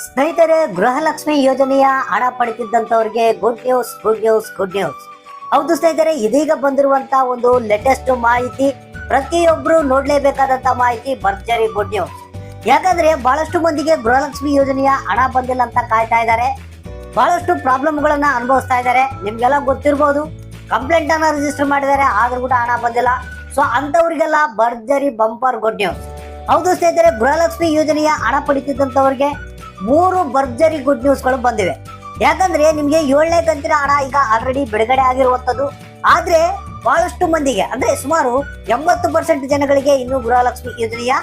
ಸ್ನೇಹಿತರೆ, ಗೃಹಲಕ್ಷ್ಮಿ ಯೋಜನೆಯ ಹಣ ಪಡೆದಿದ್ದಂತವರಿಗೆ good news good news good news. ಹೌದು ಸ್ನೇಹಿತರೆ, ಇದೀಗ ಬಂದಿರುವಂತ ಒಂದು ಲೇಟೆಸ್ಟ್ ಮಾಹಿತಿ, ಪ್ರತಿಯೊಬ್ರು ನೋಡ್ಲೇಬೇಕಾದಂತ ಮಾಹಿತಿ, ಭರ್ಜರಿ ಗುಡ್ ನ್ಯೂಸ್. ಯಾಕಂದ್ರೆ ಬಹಳಷ್ಟು ಮಂದಿಗೆ ಗೃಹಲಕ್ಷ್ಮಿ ಯೋಜನೆಯ ಹಣ ಬಂದಿಲ್ಲ ಅಂತ ಕಾಯ್ತಾ ಇದ್ದಾರೆ, ಬಹಳಷ್ಟು ಪ್ರಾಬ್ಲಮ್ಗಳನ್ನ ಅನುಭವಿಸ್ತಾ ಇದ್ದಾರೆ. ನಿಮ್ಗೆಲ್ಲ ಗೊತ್ತಿರ್ಬೋದು, ಕಂಪ್ಲೇಂಟ್ ಅನ್ನ ರಿಜಿಸ್ಟರ್ ಮಾಡಿದ್ದಾರೆ, ಆದ್ರೂ ಕೂಡ ಹಣ ಬಂದಿಲ್ಲ. ಸೊ ಅಂತವರಿಗೆಲ್ಲ ಭರ್ಜರಿ ಬಂಪರ್ ಗುಡ್ ನ್ಯೂಸ್. ಹೌದು ಸ್ನೇಹಿತರೆ, ಗೃಹಲಕ್ಷ್ಮಿ ಯೋಜನೆಯ ಹಣ ಪಡಿತಿದ್ದಂತವರಿಗೆ 3 ಭರ್ಜರಿ ಗುಡ್ ನ್ಯೂಸ್ಗಳು ಬಂದಿವೆ. ಯಾಕಂದ್ರೆ ನಿಮ್ಗೆ 7ನೇ ಕಂತಿನ ಹಣ ಈಗ ಆಲ್ರೆಡಿ ಬಿಡುಗಡೆ ಆಗಿರುವಂತದ್ದು. ಆದ್ರೆ ಬಹಳಷ್ಟು ಮಂದಿಗೆ, ಅಂದ್ರೆ ಸುಮಾರು 80% ಜನಗಳಿಗೆ ಇನ್ನು ಗೃಹಲಕ್ಷ್ಮಿ ಯೋಜನೆಯ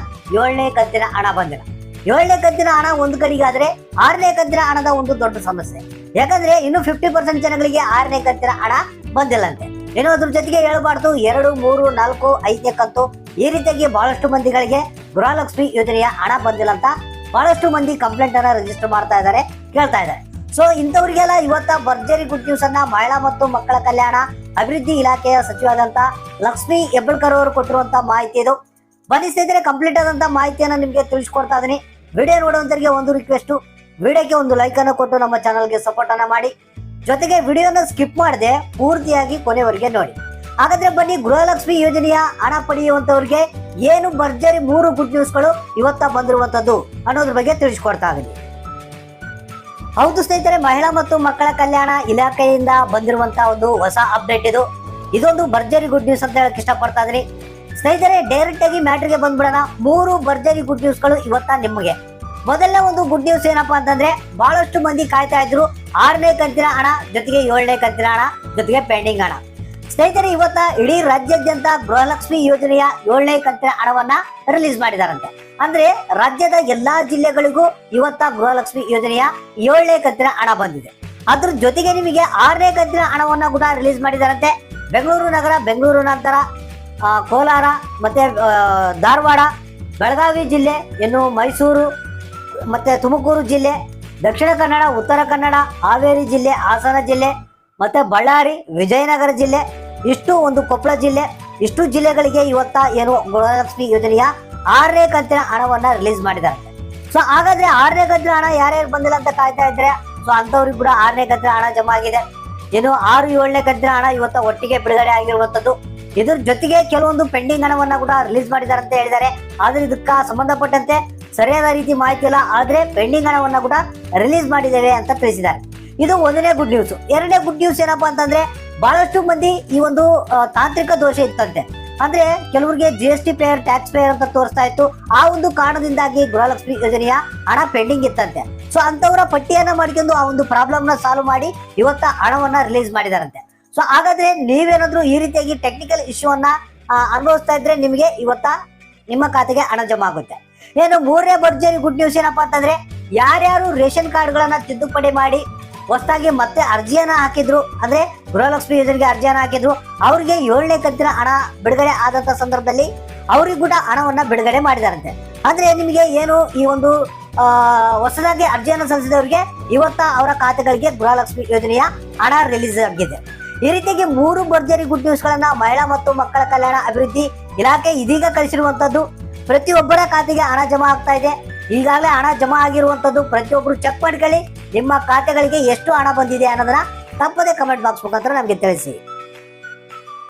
7ನೇ ಕಂತಿನ ಹಣ ಬಂದಿಲ್ಲ. 7ನೇ ಕಂತಿನ ಹಣ ಒಂದು ಕಡೆಗಾದ್ರೆ 6ನೇ ಕಂತಿನ ಹಣದ ಒಂದು ದೊಡ್ಡ ಸಮಸ್ಯೆ. ಯಾಕಂದ್ರೆ ಇನ್ನು 50% ಜನಗಳಿಗೆ 6ನೇ ಕಂತಿನ ಹಣ ಬಂದಿಲ್ಲಂತೆ. ಏನೋ ಅದ್ರ ಜೊತೆಗೆ ಹೇಳ್ಬಾರ್ದು, 2, 3, 4, 5ನೇ ಕಂತು ಈ ರೀತಿಯಾಗಿ ಬಹಳಷ್ಟು ಮಂದಿಗಳಿಗೆ ಗೃಹಲಕ್ಷ್ಮಿ ಯೋಜನೆಯ ಹಣ ಬಂದಿಲ್ಲ ಅಂತ ಬಹಳಷ್ಟು ಮಂದಿ ಕಂಪ್ಲೇಂಟ್ ಅನ್ನ ರಿಜಿಸ್ಟರ್ ಮಾಡ್ತಾ ಇದ್ದಾರೆ, ಕೇಳ್ತಾ ಇದ್ದಾರೆ. ಸೊ ಇಂಥವ್ರಿಗೆಲ್ಲ ಇವತ್ತ ಭರ್ಜರಿ ಗುಡ್ ನ್ಯೂಸ್ ಅನ್ನ ಮಹಿಳಾ ಮತ್ತು ಮಕ್ಕಳ ಕಲ್ಯಾಣ ಅಭಿವೃದ್ಧಿ ಇಲಾಖೆಯ ಸಚಿವರಾದಂತ ಲಕ್ಷ್ಮಿ ಹೆಬ್ಬಾಳ್ಕರ್ ಅವರು ಕೊಟ್ಟಿರುವಂತ ಮಾಹಿತಿ ಇದು. ಬನ್ನಿ ಸ್ನೇಹಿತರೆ, ಕಂಪ್ಲೀಟ್ ಆದಂತ ಮಾಹಿತಿಯನ್ನ ನಿಮ್ಗೆ ತಿಳಿಸ್ಕೊಡ್ತಾ ಇದೀನಿ. ವಿಡಿಯೋ ನೋಡುವಂತರಿಗೆ ಒಂದು ರಿಕ್ವೆಸ್ಟ್, ವಿಡಿಯೋಗೆ ಒಂದು ಲೈಕ್ ಅನ್ನು ಕೊಟ್ಟು ನಮ್ಮ ಚಾನಲ್ಗೆ ಸಪೋರ್ಟ್ ಅನ್ನ ಮಾಡಿ, ಜೊತೆಗೆ ವಿಡಿಯೋನ ಸ್ಕಿಪ್ ಮಾಡದೆ ಪೂರ್ತಿಯಾಗಿ ಕೊನೆವರೆಗೆ ನೋಡಿ. ಹಾಗಾದ್ರೆ ಬನ್ನಿ, ಗೃಹಲಕ್ಷ್ಮಿ ಯೋಜನೆಯ ಹಣ ಪಡೆಯುವಂತವ್ರಿಗೆ ಏನು ಭರ್ಜರಿ 3 ಗುಡ್ ನ್ಯೂಸ್ಗಳು ಇವತ್ತ ಬಂದಿರುವಂತದ್ದು ಅನ್ನೋದ್ರ ಬಗ್ಗೆ ತಿಳಿಸ್ಕೊಡ್ತಾ ಇದ್ದೀನಿ. ಹೌದು ಸ್ನೇಹಿತರೆ, ಮಹಿಳಾ ಮತ್ತು ಮಕ್ಕಳ ಕಲ್ಯಾಣ ಇಲಾಖೆಯಿಂದ ಬಂದಿರುವಂತಹ ಒಂದು ಹೊಸ ಅಪ್ಡೇಟ್ ಇದು. ಇದೊಂದು ಭರ್ಜರಿ ಗುಡ್ ನ್ಯೂಸ್ ಅಂತ ಹೇಳಕ್ ಇಷ್ಟಪಡ್ತಾ ಇದ್ದೀನಿ. ಸ್ನೇಹಿತರೆ, ಡೈರೆಕ್ಟ್ ಆಗಿ ಮ್ಯಾಟ್ರಿಗೆ ಬಂದ್ಬಿಡೋಣ. 3 ಭರ್ಜರಿ ಗುಡ್ ನ್ಯೂಸ್ಗಳು ಇವತ್ತ ನಿಮಗೆ. ಮೊದಲನೇ ಒಂದು ಗುಡ್ ನ್ಯೂಸ್ ಏನಪ್ಪಾ ಅಂತಂದ್ರೆ, ಬಹಳಷ್ಟು ಮಂದಿ ಕಾಯ್ತಾ ಇದ್ರು 6ನೇ ಕಂತಿನ ಹಣ ಜೊತೆಗೆ 7ನೇ ಕಂತಿನ ಹಣ ಜೊತೆಗೆ ಪೆಂಡಿಂಗ್ ಹಣ. ಸ್ನೇಹಿತರೆ, ಇವತ್ತ ಇಡೀ ರಾಜ್ಯಾದ್ಯಂತ ಗೃಹಲಕ್ಷ್ಮಿ ಯೋಜನೆಯ 7ನೇ ಕಂತಿನ ಹಣವನ್ನ ರಿಲೀಸ್ ಮಾಡಿದಾರಂತೆ. ಅಂದ್ರೆ ರಾಜ್ಯದ ಎಲ್ಲಾ ಜಿಲ್ಲೆಗಳಿಗೂ ಇವತ್ತ ಗೃಹಲಕ್ಷ್ಮಿ ಯೋಜನೆಯ 7ನೇ ಕಂತಿನ ಹಣ ಬಂದಿದೆ. ಅದ್ರ ಜೊತೆಗೆ ನಿಮಗೆ 6ನೇ ಕಂತಿನ ಹಣವನ್ನ ಕೂಡ ರಿಲೀಸ್ ಮಾಡಿದಾರಂತೆ. ಬೆಂಗಳೂರು ನಗರ, ಬೆಂಗಳೂರು ನಂತರ ಕೋಲಾರ, ಮತ್ತೆ ಧಾರವಾಡ, ಬೆಳಗಾವಿ ಜಿಲ್ಲೆ, ಇನ್ನು ಮೈಸೂರು, ಮತ್ತೆ ತುಮಕೂರು ಜಿಲ್ಲೆ, ದಕ್ಷಿಣ ಕನ್ನಡ, ಉತ್ತರ ಕನ್ನಡ, ಹಾವೇರಿ ಜಿಲ್ಲೆ, ಹಾಸನ ಜಿಲ್ಲೆ, ಮತ್ತೆ ಬಳ್ಳಾರಿ, ವಿಜಯನಗರ ಜಿಲ್ಲೆ, ಇಷ್ಟು ಒಂದು ಕೊಪ್ಪಳ ಜಿಲ್ಲೆ, ಇಷ್ಟು ಜಿಲ್ಲೆಗಳಿಗೆ ಇವತ್ತ ಏನು ಗೃಹಲಕ್ಷ್ಮಿ ಯೋಜನೆಯ 6ನೇ ಕಂತಿನ ಹಣವನ್ನ ರಿಲೀಸ್ ಮಾಡಿದ್ದಾರೆ. ಸೊ ಹಾಗಾದ್ರೆ 6ನೇ ಕಂತಿನ ಹಣ ಯಾರ್ಯಾರು ಬಂದಿಲ್ಲ ಅಂತ ಕಾಯ್ತಾ ಇದ್ರೆ, ಸೊ ಅಂತವ್ರಿಗೆ ಕೂಡ 6ನೇ ಕಂತಿನ ಹಣ ಜಮಾ ಆಗಿದೆ. ಏನು 6, 7ನೇ ಕಂತಿನ ಹಣ ಇವತ್ತ ಒಟ್ಟಿಗೆ ಬಿಡುಗಡೆ ಆಗಿರುವಂತದ್ದು. ಇದ್ರ ಜೊತೆಗೆ ಕೆಲವೊಂದು ಪೆಂಡಿಂಗ್ ಹಣವನ್ನ ಕೂಡ ರಿಲೀಸ್ ಮಾಡಿದ್ದಾರೆ ಅಂತ ಹೇಳಿದ್ದಾರೆ. ಆದ್ರೆ ಇದಕ್ಕ ಸಂಬಂಧಪಟ್ಟಂತೆ ಸರಿಯಾದ ರೀತಿ ಮಾಹಿತಿ ಇಲ್ಲ, ಆದ್ರೆ ಪೆಂಡಿಂಗ್ ಹಣವನ್ನ ಕೂಡ ರಿಲೀಸ್ ಮಾಡಿದ್ದೇವೆ ಅಂತ ತಿಳಿಸಿದ್ದಾರೆ. ಇದು 1ನೇ ಗುಡ್ ನ್ಯೂಸ್. 2ನೇ ಗುಡ್ ನ್ಯೂಸ್ ಏನಪ್ಪಾ ಅಂತಂದ್ರೆ, ಬಹಳಷ್ಟು ಮಂದಿ ಈ ಒಂದು ತಾಂತ್ರಿಕ ದೋಷ ಇತ್ತಂತೆ. ಅಂದ್ರೆ ಕೆಲವರಿಗೆ GST ಪೇಯರ್, ಟ್ಯಾಕ್ಸ್ ಪೇಯರ್ ಅಂತ ತೋರಿಸ್ತಾ ಇತ್ತು. ಆ ಒಂದು ಕಾರಣದಿಂದಾಗಿ ಗೃಹಲಕ್ಷ್ಮಿ ಯೋಜನೆಯ ಹಣ ಪೆಂಡಿಂಗ್ ಇತ್ತಂತೆ. ಸೊ ಅಂತವರ ಪಟ್ಟಿಯನ್ನ ಮಾಡ್ಕೊಂಡು ಆ ಒಂದು ಪ್ರಾಬ್ಲಮ್ ನ ಸಾಲ್ವ್ ಮಾಡಿ ಇವತ್ತ ಹಣವನ್ನ ರಿಲೀಸ್ ಮಾಡಿದಾರಂತೆ. ಸೊ ಹಾಗಾದ್ರೆ ನೀವೇನಾದ್ರೂ ಈ ರೀತಿಯಾಗಿ ಟೆಕ್ನಿಕಲ್ ಇಶ್ಯೂ ಅನ್ನ ಅನುಭವಿಸ್ತಾ ಇದ್ರೆ ನಿಮಗೆ ಇವತ್ತ ನಿಮ್ಮ ಖಾತೆಗೆ ಹಣ ಜಮಾ ಆಗುತ್ತೆ. ಏನು 3ನೇ ಭರ್ಜರಿ ಗುಡ್ ನ್ಯೂಸ್ ಏನಪ್ಪಾ ಅಂತಂದ್ರೆ, ಯಾರ್ಯಾರು ರೇಷನ್ ಕಾರ್ಡ್ ಗಳನ್ನ ತಿದ್ದುಪಡಿ ಮಾಡಿ ಹೊಸದಾಗಿ ಮತ್ತೆ ಅರ್ಜಿಯನ್ನ ಹಾಕಿದ್ರು, ಅಂದ್ರೆ ಗೃಹಲಕ್ಷ್ಮಿ ಯೋಜನೆಗೆ ಅರ್ಜಿಯನ್ನ ಹಾಕಿದ್ರು, ಅವ್ರಿಗೆ 7ನೇ ಕಂತಿನ ಹಣ ಬಿಡುಗಡೆ ಆದಂತ ಸಂದರ್ಭದಲ್ಲಿ ಅವ್ರಿಗೆ ಕೂಡ ಹಣವನ್ನ ಬಿಡುಗಡೆ ಮಾಡಿದಾರಂತೆ. ಅಂದ್ರೆ ನಿಮಗೆ ಏನು ಈ ಒಂದು ಹೊಸದಾಗಿ ಅರ್ಜಿಯನ್ನು ಸಲ್ಲಿಸಿದವರಿಗೆ ಇವತ್ತ ಅವರ ಖಾತೆಗಳಿಗೆ ಗೃಹಲಕ್ಷ್ಮಿ ಯೋಜನೆಯ ಹಣ ರಿಲೀಸ್ ಆಗಿದೆ. ಈ ರೀತಿಯಾಗಿ 3 ಭರ್ಜರಿ ಗುಡ್ ನ್ಯೂಸ್ ಗಳನ್ನ ಮಹಿಳಾ ಮತ್ತು ಮಕ್ಕಳ ಕಲ್ಯಾಣ ಅಭಿವೃದ್ಧಿ ಇಲಾಖೆ ಇದೀಗ ಕಳಿಸಿರುವಂತದ್ದು. ಪ್ರತಿಯೊಬ್ಬರ ಖಾತೆಗೆ ಹಣ ಜಮಾ ಆಗ್ತಾ ಇದೆ. ಈಗಾಗಲೇ ಹಣ ಜಮಾ ಆಗಿರುವಂತದ್ದು. ಪ್ರತಿಯೊಬ್ಬರು ಚೆಕ್ ಮಾಡ್ಕೊಳ್ಳಿ, ನಿಮ್ಮ ಖಾತೆಗಳಿಗೆ ಎಷ್ಟು ಹಣ ಬಂದಿದೆ ಅನ್ನೋದನ್ನ ತಪ್ಪದೆ ಕಮೆಂಟ್ ಬಾಕ್ಸ್ ಮುಖಾಂತರ ನಮಗೆ ತಿಳಿಸಿ.